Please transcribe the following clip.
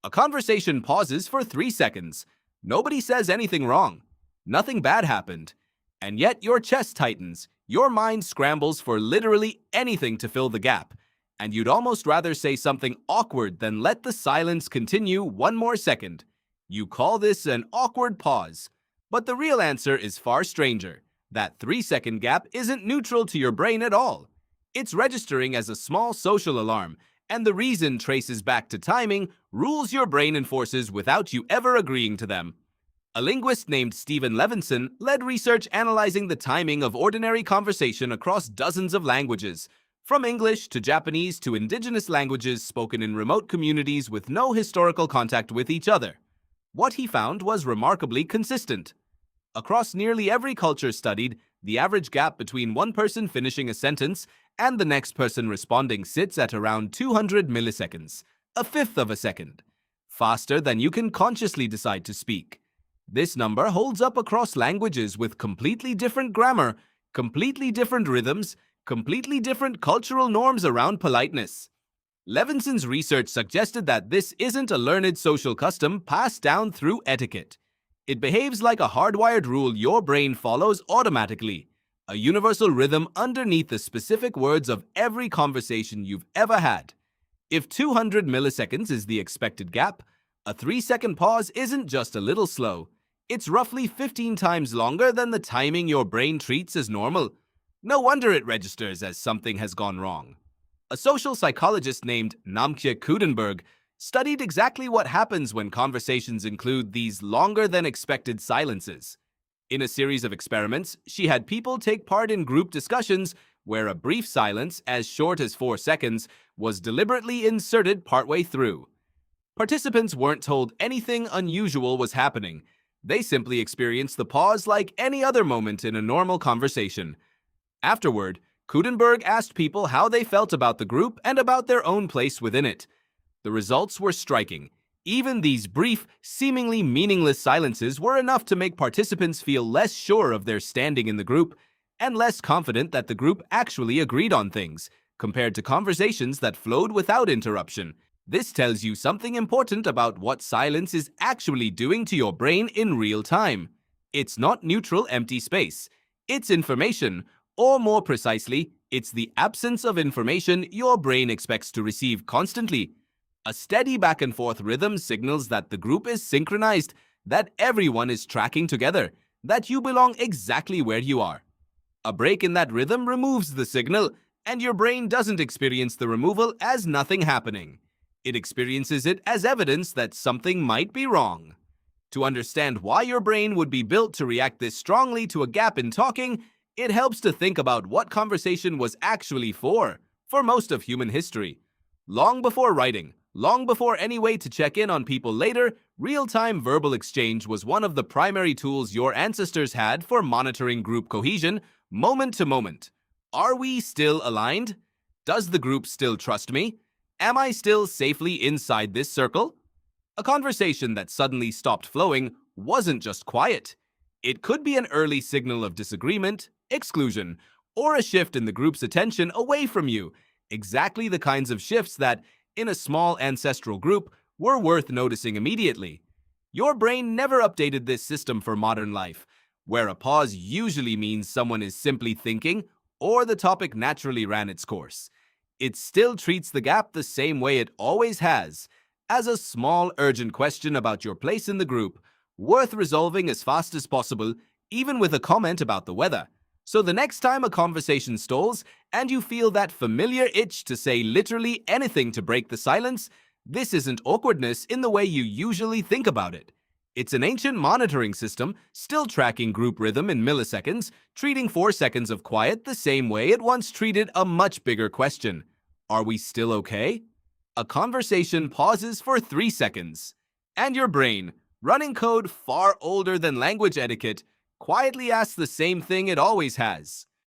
A conversation pauses for 3 seconds. Nobody says anything wrong. Nothing bad happened. And yet your chest tightens. Your mind scrambles for literally anything to fill the gap. And you'd almost rather say something awkward than let the silence continue one more second. You call this an awkward pause. But the real answer is far stranger. That 3-second gap isn't neutral to your brain at all. It's registering as a small social alarm, and the reason traces back to timing, rules your brain enforces without you ever agreeing to them. A linguist named Stephen Levinson led research analyzing the timing of ordinary conversation across dozens of languages, from English to Japanese to indigenous languages spoken in remote communities with no historical contact with each other. What he found was remarkably consistent. Across nearly every culture studied, the average gap between one person finishing a sentence and the next person responding sits at around 200 milliseconds, a fifth of a second, faster than you can consciously decide to speak. This number holds up across languages with completely different grammar, completely different rhythms, completely different cultural norms around politeness. Levinson's research suggested that this isn't a learned social custom passed down through etiquette. It behaves like a hardwired rule your brain follows automatically, a universal rhythm underneath the specific words of every conversation you've ever had. If 200 milliseconds is the expected gap, a 3-second pause isn't just a little slow. It's roughly 15 times longer than the timing your brain treats as normal. No wonder it registers as something has gone wrong. A social psychologist named Namkje Koudenburg studied exactly what happens when conversations include these longer-than-expected silences. In a series of experiments, she had people take part in group discussions where a brief silence, as short as 4 seconds, was deliberately inserted partway through. Participants weren't told anything unusual was happening. They simply experienced the pause like any other moment in a normal conversation. Afterward, Koudenburg asked people how they felt about the group and about their own place within it. The results were striking. Even these brief, seemingly meaningless silences were enough to make participants feel less sure of their standing in the group and less confident that the group actually agreed on things, compared to conversations that flowed without interruption. This tells you something important about what silence is actually doing to your brain in real time. It's not neutral empty space. It's information, or more precisely, it's the absence of information your brain expects to receive constantly. A steady back-and-forth rhythm signals that the group is synchronized, that everyone is tracking together, that you belong exactly where you are. A break in that rhythm removes the signal, and your brain doesn't experience the removal as nothing happening. It experiences it as evidence that something might be wrong. To understand why your brain would be built to react this strongly to a gap in talking, it helps to think about what conversation was actually for most of human history. Long before writing, long before any way to check in on people later, real-time verbal exchange was one of the primary tools your ancestors had for monitoring group cohesion, moment to moment. Are we still aligned? Does the group still trust me? Am I still safely inside this circle? A conversation that suddenly stopped flowing wasn't just quiet. It could be an early signal of disagreement, exclusion, or a shift in the group's attention away from you, exactly the kinds of shifts that, in a small ancestral group, were worth noticing immediately. Your brain never updated this system for modern life, where a pause usually means someone is simply thinking or the topic naturally ran its course. It still treats the gap the same way it always has, as a small urgent question about your place in the group, worth resolving as fast as possible, even with a comment about the weather. So the next time a conversation stalls and you feel that familiar itch to say literally anything to break the silence, this isn't awkwardness in the way you usually think about it. It's an ancient monitoring system, still tracking group rhythm in milliseconds, treating 4 seconds of quiet the same way it once treated a much bigger question. Are we still okay? A conversation pauses for 3 seconds. And your brain, running code far older than language etiquette, quietly asks the same thing it always has.